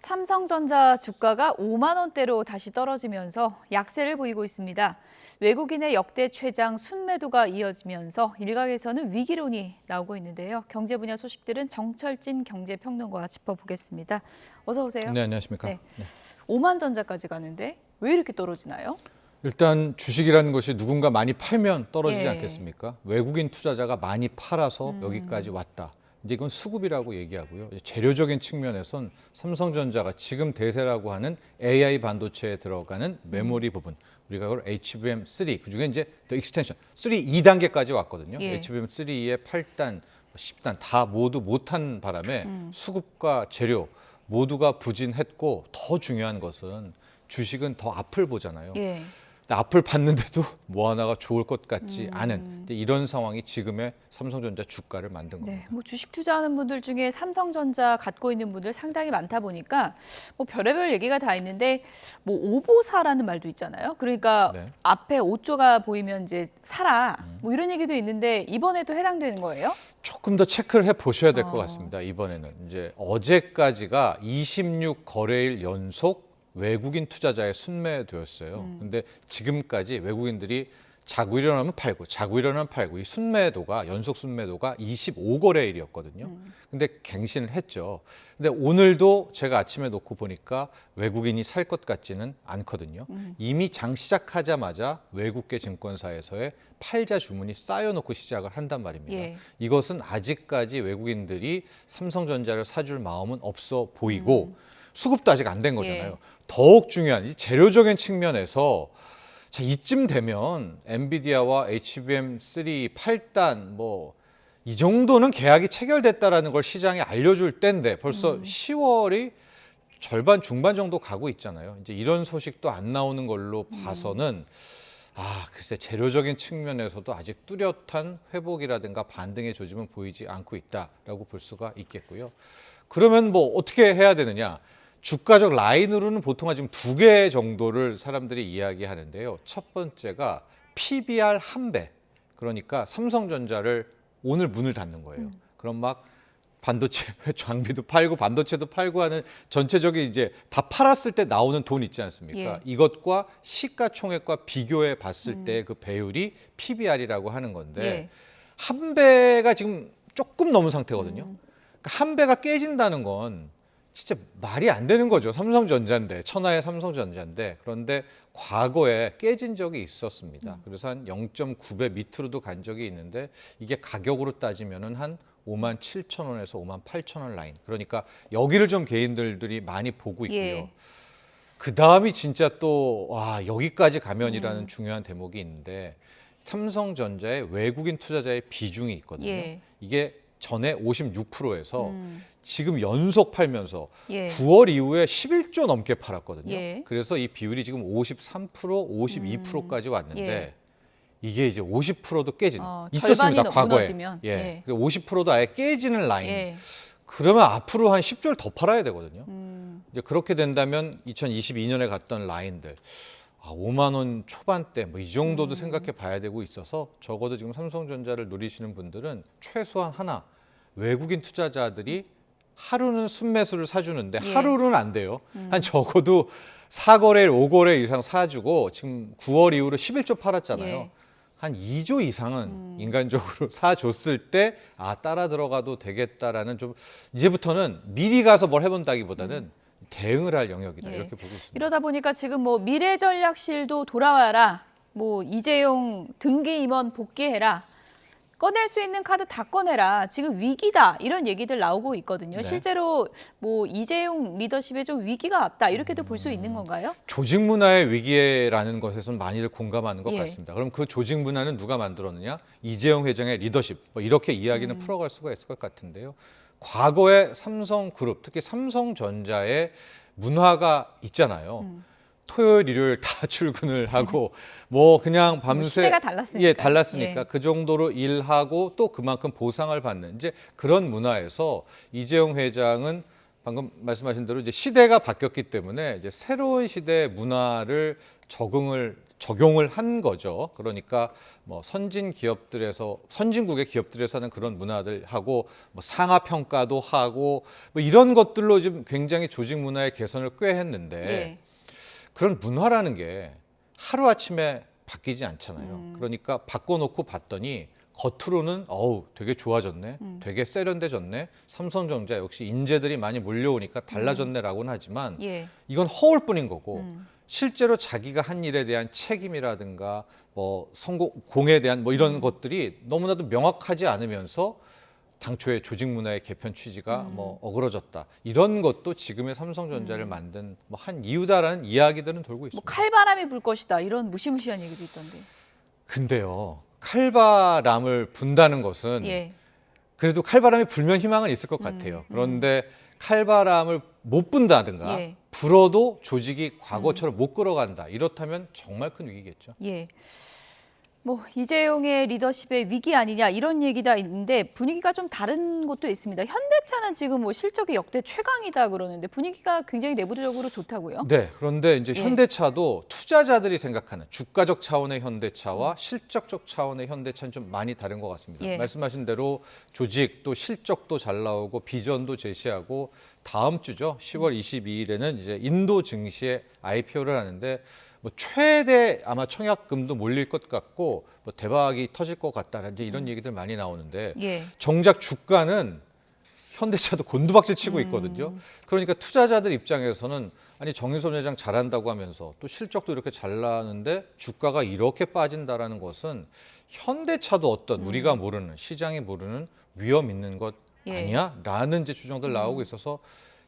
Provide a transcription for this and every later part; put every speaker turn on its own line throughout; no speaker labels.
삼성전자 주가가 5만 원대로 다시 떨어지면서 약세를 보이고 있습니다. 외국인의 역대 최장 순매도가 이어지면서 일각에서는 위기론이 나오고 있는데요. 경제 분야 소식들은 정철진 경제평론가와 짚어보겠습니다. 어서 오세요.
네, 안녕하십니까.
네. 5만 전자까지 가는데 왜 이렇게 떨어지나요?
일단 주식이라는 것이 누군가 많이 팔면 떨어지지
예.
않겠습니까? 외국인 투자자가 많이 팔아서 여기까지 왔다. 이제 이건 수급이라고 얘기하고요. 재료적인 측면에선 삼성전자가 지금 대세라고 하는 AI 반도체에 들어가는 메모리 부분, 우리가 그걸 HBM3, 그중에 이제 더 익스텐션, 3 2단계까지 왔거든요.
예.
HBM3의 8단, 10단 다 모두 못한 바람에 수급과 재료 모두가 부진했고, 더 중요한 것은 주식은 더 앞을 보잖아요.
예.
앞을 봤는데도 뭐 하나가 좋을 것 같지 않은 이런 상황이 지금의 삼성전자 주가를 만든 겁니다.
네, 뭐 주식 투자하는 분들 중에 삼성전자 갖고 있는 분들 상당히 많다 보니까 뭐 별의별 얘기가 다 있는데 뭐 오보사라는 말도 있잖아요. 그러니까
네.
앞에 5조가 보이면 이제 사라 뭐 이런 얘기도 있는데 이번에도 해당되는 거예요?
조금 더 체크를 해 보셔야 될 것 같습니다. 이번에는 이제 어제까지가 26거래일 연속 외국인 투자자의 순매도였어요. 근데 지금까지 외국인들이 자고 일어나면 팔고, 자고 일어나면 팔고, 이 순매도가, 연속 순매도가 25거래일이었거든요. 근데 갱신을 했죠. 근데 오늘도 제가 아침에 놓고 보니까 외국인이 살 것 같지는 않거든요. 이미 장 시작하자마자 외국계 증권사에서의 팔자 주문이 쌓여놓고 시작을 한단 말입니다.
예.
이것은 아직까지 외국인들이 삼성전자를 사줄 마음은 없어 보이고, 수급도 아직 안 된 거잖아요.
예.
더욱 중요한 이 재료적인 측면에서 자, 이쯤 되면 엔비디아와 HBM3 8단 뭐 이 정도는 계약이 체결됐다라는 걸 시장에 알려줄 때인데 벌써 10월이 절반 중반 정도 가고 있잖아요. 이제 이런 소식도 안 나오는 걸로 봐서는 글쎄 재료적인 측면에서도 아직 뚜렷한 회복이라든가 반등의 조짐은 보이지 않고 있다라고 볼 수가 있겠고요. 그러면 뭐 어떻게 해야 되느냐? 주가적 라인으로는 보통 지금 2개 정도를 사람들이 이야기하는데요. 첫 번째가 PBR 1배. 그러니까 삼성전자를 오늘 문을 닫는 거예요. 그럼 막 반도체 장비도 팔고 반도체도 팔고 하는 전체적인 이제 다 팔았을 때 나오는 돈 있지 않습니까?
예.
이것과 시가총액과 비교해 봤을 때 그 배율이 PBR이라고 하는 건데
예.
한 배가 지금 조금 넘은 상태거든요. 그러니까 한 배가 깨진다는 건 진짜 말이 안 되는 거죠. 삼성전자인데, 천하의 삼성전자인데. 그런데 과거에 깨진 적이 있었습니다. 그래서 한 0.9배 밑으로도 간 적이 있는데 이게 가격으로 따지면은 한 5만 7천 원에서 5만 8천 원 라인. 그러니까 여기를 좀 개인들이 많이 보고 있고요.
예.
그 다음이 진짜 또 여기까지 가면이라는 중요한 대목이 있는데 삼성전자의 외국인 투자자의 비중이 있거든요.
예.
이게 전에 56%에서 지금 연속 팔면서
예.
9월 이후에 11조 넘게 팔았거든요.
예.
그래서 이 비율이 지금 53%, 52%까지 왔는데
예.
이게 이제 50%도 깨진
절반이
있었습니다. 과거에.
무너지면.
예. 50%도 아예 깨지는 라인.
예.
그러면 앞으로 한 10조를 더 팔아야 되거든요. 이제 그렇게 된다면 2022년에 갔던 라인들 5만 원 초반대 뭐 이 정도도 생각해 봐야 되고 있어서 적어도 지금 삼성전자를 노리시는 분들은 최소한 하나 외국인 투자자들이 하루는 순매수를 사주는데
예.
하루는 안 돼요. 한 적어도 4거래일, 5거래일 이상 사주고 지금 9월 이후로 11조 팔았잖아요.
예.
한 2조 이상은 인간적으로 사줬을 때 따라 들어가도 되겠다라는 좀 이제부터는 미리 가서 뭘 해본다기보다는 대응을 할 영역이다
예.
이렇게 보고 있습니다.
이러다 보니까 지금 뭐 미래전략실도 돌아와라, 뭐 이재용 등기 임원 복귀해라, 꺼낼 수 있는 카드 다 꺼내라, 지금 위기다 이런 얘기들 나오고 있거든요.
네.
실제로 뭐 이재용 리더십에 좀 위기가 왔다 이렇게도 볼 수 있는 건가요?
조직 문화의 위기라는 것에서는 많이들 공감하는 것
예.
같습니다. 그럼 그 조직 문화는 누가 만들었느냐? 이재용 회장의 리더십. 뭐 이렇게 이야기는 풀어갈 수가 있을 것 같은데요. 과거의 삼성그룹, 특히 삼성전자의 문화가 있잖아요. 토요일, 일요일 다 출근을 하고 뭐 그냥 밤새
시대가 달랐으니까.
예, 달랐으니까
예.
그 정도로 일하고 또 그만큼 보상을 받는 이제 그런 문화에서 이재용 회장은 방금 말씀하신 대로 이제 시대가 바뀌었기 때문에 이제 새로운 시대의 문화를 적용을 한 거죠. 그러니까 뭐 선진국의 기업들에서 하는 그런 문화들 하고 뭐 상하 평가도 하고 뭐 이런 것들로 지금 굉장히 조직 문화의 개선을 꽤 했는데
예.
그런 문화라는 게 하루아침에 바뀌지 않잖아요. 그러니까 바꿔놓고 봤더니 겉으로는 어우 되게 좋아졌네, 되게 세련돼졌네, 삼성전자 역시 인재들이 많이 몰려오니까 달라졌네라고는 하지만
예.
이건 허울뿐인 거고 실제로 자기가 한 일에 대한 책임이라든가 뭐 성공에 대한 뭐 이런 것들이 너무나도 명확하지 않으면서 당초에 조직 문화의 개편 취지가 뭐 어그러졌다. 이런 것도 지금의 삼성전자를 만든 뭐 한 이유다라는 이야기들은 돌고
뭐
있습니다.
칼바람이 불 것이다 이런 무시무시한 얘기도 있던데.
근데요, 칼바람을 분다는 것은
예.
그래도 칼바람이 불면 희망은 있을 것 같아요. 그런데 칼바람을 못 분다든가
예.
불어도 조직이 과거처럼 못 끌어간다. 이렇다면 정말 큰 위기겠죠.
예. 뭐 이재용의 리더십의 위기 아니냐 이런 얘기가 있는데 분위기가 좀 다른 곳도 있습니다. 현대차는 지금 뭐 실적이 역대 최강이다 그러는데 분위기가 굉장히 내부적으로 좋다고요?
네, 그런데 이제
예.
현대차도 투자자들이 생각하는 주가적 차원의 현대차와 실적적 차원의 현대차는 좀 많이 다른 것 같습니다.
예.
말씀하신 대로 조직 또 실적도 잘 나오고 비전도 제시하고 다음 주죠. 10월 22일에는 이제 인도 증시에 IPO를 하는데 뭐 최대 아마 청약금도 몰릴 것 같고 뭐 대박이 터질 것 같다는 이제 이런 얘기들 많이 나오는데
예.
정작 주가는 현대차도 곤두박질 치고 있거든요. 그러니까 투자자들 입장에서는 아니 정유선 회장 잘한다고 하면서 또 실적도 이렇게 잘 나는데 주가가 이렇게 빠진다라는 것은 현대차도 어떤 우리가 모르는 시장이 모르는 위험 있는 것
예.
아니야? 라는 이제 추정들 나오고 있어서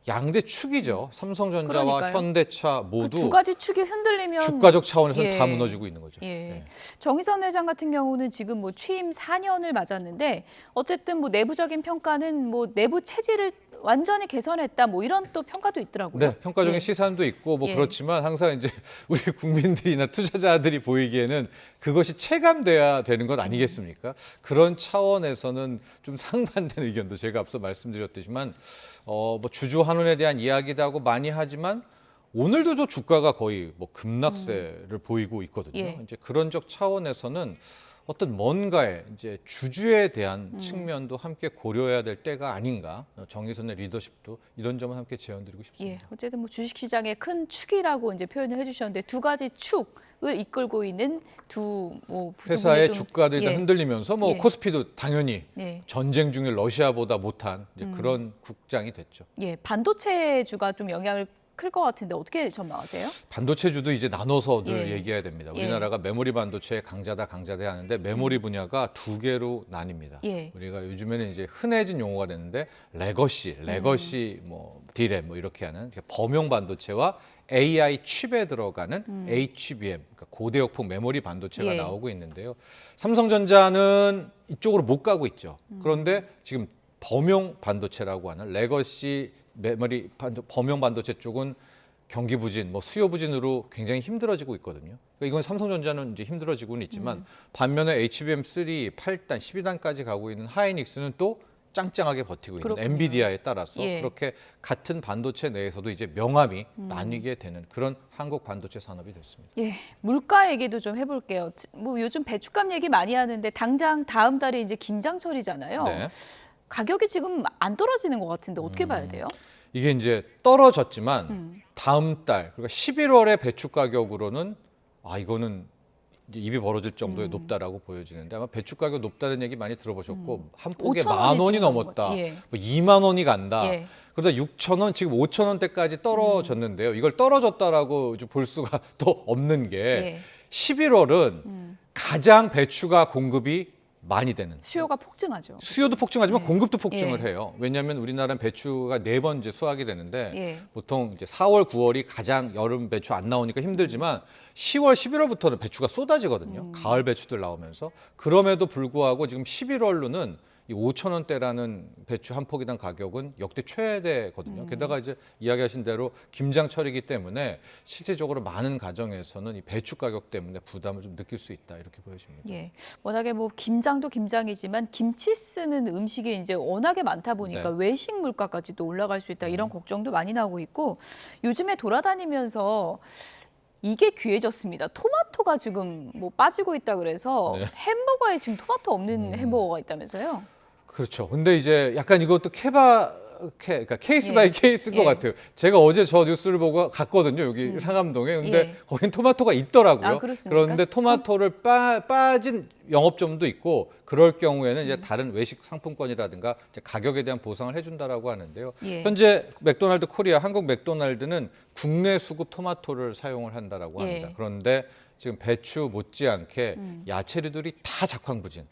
양대 축이죠. 삼성전자와
그러니까요.
현대차
그
모두
두 가지 축이 흔들리면
주가적 차원에서는
예.
다 무너지고 있는 거죠.
예.
네.
정의선 회장 같은 경우는 지금 뭐 취임 4년을 맞았는데 어쨌든 뭐 내부적인 평가는 뭐 내부 체질을 완전히 개선했다 뭐 이런 또 평가도 있더라고요.
네, 평가적인
예.
시선도 있고 뭐
예.
그렇지만 항상 이제 우리 국민들이나 투자자들이 보이기에는 그것이 체감돼야 되는 것 아니겠습니까? 그런 차원에서는 좀 상반된 의견도 제가 앞서 말씀드렸듯이만 뭐 주주 환원에 대한 이야기도 하고 많이 하지만 오늘도 저 주가가 거의 뭐 급락세를 보이고 있거든요.
예.
이제 그런적 차원에서는 어떤 뭔가의 이제 주주에 대한 측면도 함께 고려해야 될 때가 아닌가. 정의선의 리더십도 이런 점을 함께 제언드리고 싶습니다.
예, 어쨌든 뭐 주식시장의 큰 축이라고 이제 표현을 해주셨는데 두 가지 축을 이끌고 있는 두
회사의
분이 좀,
주가들이 다
예.
흔들리면서 뭐
예.
코스피도 당연히
예.
전쟁 중에 러시아보다 못한 이제 그런 국장이 됐죠.
예, 반도체주가 좀 영향을 클 것 같은데 어떻게 전망하세요?
반도체주도 이제 나눠서 늘
예.
얘기해야 됩니다.
예.
우리나라가 메모리 반도체의 강자다 하는데 메모리 분야가 두 개로 나뉩니다.
예.
우리가 요즘에는 이제 흔해진 용어가 됐는데 레거시 뭐 디램 뭐 이렇게 하는 범용 반도체와 AI 칩에 들어가는 HBM, 그러니까 고대역폭 메모리 반도체가
예.
나오고 있는데요. 삼성전자는 이쪽으로 못 가고 있죠. 그런데 지금 범용 반도체라고 하는 레거시 범용 반도체 쪽은 경기 부진, 뭐 수요 부진으로 굉장히 힘들어지고 있거든요. 그러니까 이건 삼성전자는 이제 힘들어지고는 있지만 반면에 HBM3 8단, 12단까지 가고 있는 하이닉스는 또 짱짱하게 버티고 있는
그렇군요.
엔비디아에 따라서
예.
그렇게 같은 반도체 내에서도 이제 명암이 나뉘게 되는 그런 한국 반도체 산업이 됐습니다.
예, 물가 얘기도 좀 해볼게요. 뭐 요즘 배춧값 얘기 많이 하는데 당장 다음 달에 이제 김장철이잖아요.
네.
가격이 지금 안 떨어지는 것 같은데 어떻게 봐야 돼요?
이게 이제 떨어졌지만 다음 달 그러니까 11월의 배추 가격으로는 이거는 이제 입이 벌어질 정도의 높다라고 보여지는데 아마 배추 가격 높다는 얘기 많이 들어보셨고 한 폭에
5,000
만 원이
지금
넘었다.
넘은 거. 예.
뭐 2만 원이 간다.
예.
그러다 6,000원 지금 5,000원대까지 떨어졌는데요. 이걸 떨어졌다라고 볼 수가 또 없는 게
예.
11월은 가장 배추가 공급이 많이 되는
수요가 폭증하죠.
수요도 폭증하지만
예.
공급도 폭증을
예.
해요. 왜냐하면 우리나라는 배추가 4번 이제 수확이 되는데
예.
보통 이제 4월, 9월이 가장 여름 배추 안 나오니까 힘들지만 10월, 11월부터는 배추가 쏟아지거든요. 가을 배추들 나오면서 그럼에도 불구하고 지금 11월로는 이 5천 원대라는 배추 한 포기당 가격은 역대 최대거든요. 게다가 이제 이야기하신 대로 김장철이기 때문에 실질적으로 많은 가정에서는 이 배추 가격 때문에 부담을 좀 느낄 수 있다 이렇게 보여집니다.
예, 워낙에 뭐 김장도 김장이지만 김치 쓰는 음식이 이제 워낙에 많다 보니까
네.
외식 물가까지 또 올라갈 수 있다 이런 걱정도 많이 나오고 있고 요즘에 돌아다니면서 이게 귀해졌습니다. 토마토가 지금 뭐 빠지고 있다 그래서
네.
햄버거에 지금 토마토 없는 햄버거가 있다면서요?
그렇죠. 근데 이제 약간 이것도 그러니까 케이스
예.
바이 케이스인 것
예.
같아요. 제가 어제 저 뉴스를 보고 갔거든요. 여기 상암동에. 근데
예.
거긴 토마토가 있더라고요.
아, 그렇습니까?
그런데 토마토를 빠진 영업점도 있고 그럴 경우에는 이제 다른 외식 상품권이라든가 이제 가격에 대한 보상을 해준다라고 하는데요.
예.
현재 맥도날드 코리아, 한국 맥도날드는 국내 수급 토마토를 사용을 한다라고 합니다.
예.
그런데 지금 배추 못지않게 야채류들이 다 작황부진,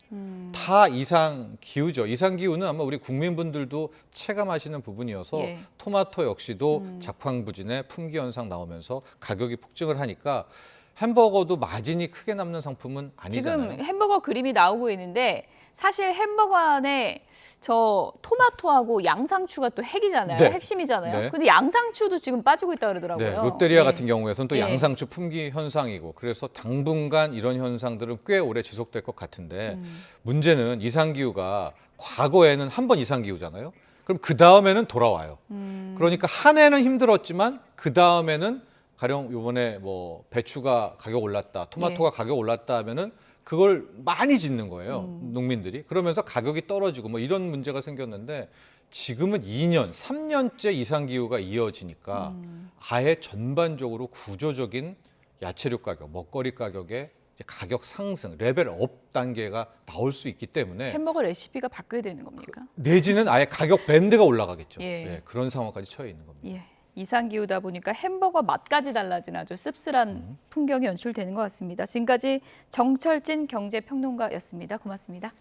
다 이상 기후죠. 이상 기후는 아마 우리 국민분들도 체감하시는 부분이어서
예.
토마토 역시도 작황부진의 품귀 현상 나오면서 가격이 폭증을 하니까 햄버거도 마진이 크게 남는 상품은 아니잖아요.
지금 햄버거 그림이 나오고 있는데 사실 햄버거 안에 저 토마토하고 양상추가 또 핵이잖아요.
네.
핵심이잖아요.
네.
근데 양상추도 지금 빠지고 있다 그러더라고요.
네, 롯데리아
예.
같은 경우에서는 또
예.
양상추 품귀 현상이고 그래서 당분간 이런 현상들은 꽤 오래 지속될 것 같은데 문제는 이상기후가 과거에는 한 번 이상기후잖아요. 그럼 그 다음에는 돌아와요. 그러니까 한 해는 힘들었지만 그 다음에는 가령 이번에 뭐 배추가 가격 올랐다, 토마토가 가격 올랐다 하면은 그걸 많이 짓는 거예요. 농민들이. 그러면서 가격이 떨어지고 뭐 이런 문제가 생겼는데 지금은 2년, 3년째 이상기후가 이어지니까 아예 전반적으로 구조적인 야채류 가격, 먹거리 가격의 이제 가격 상승, 레벨업 단계가 나올 수 있기 때문에
햄버거 레시피가 바뀌어야 되는 겁니까?
내지는 아예 가격 밴드가 올라가겠죠.
예.
예, 그런 상황까지 처해 있는 겁니다.
예. 이상 기후다 보니까 햄버거 맛까지 달라진 아주 씁쓸한 풍경이 연출되는 것 같습니다. 지금까지 정철진 경제평론가였습니다. 고맙습니다.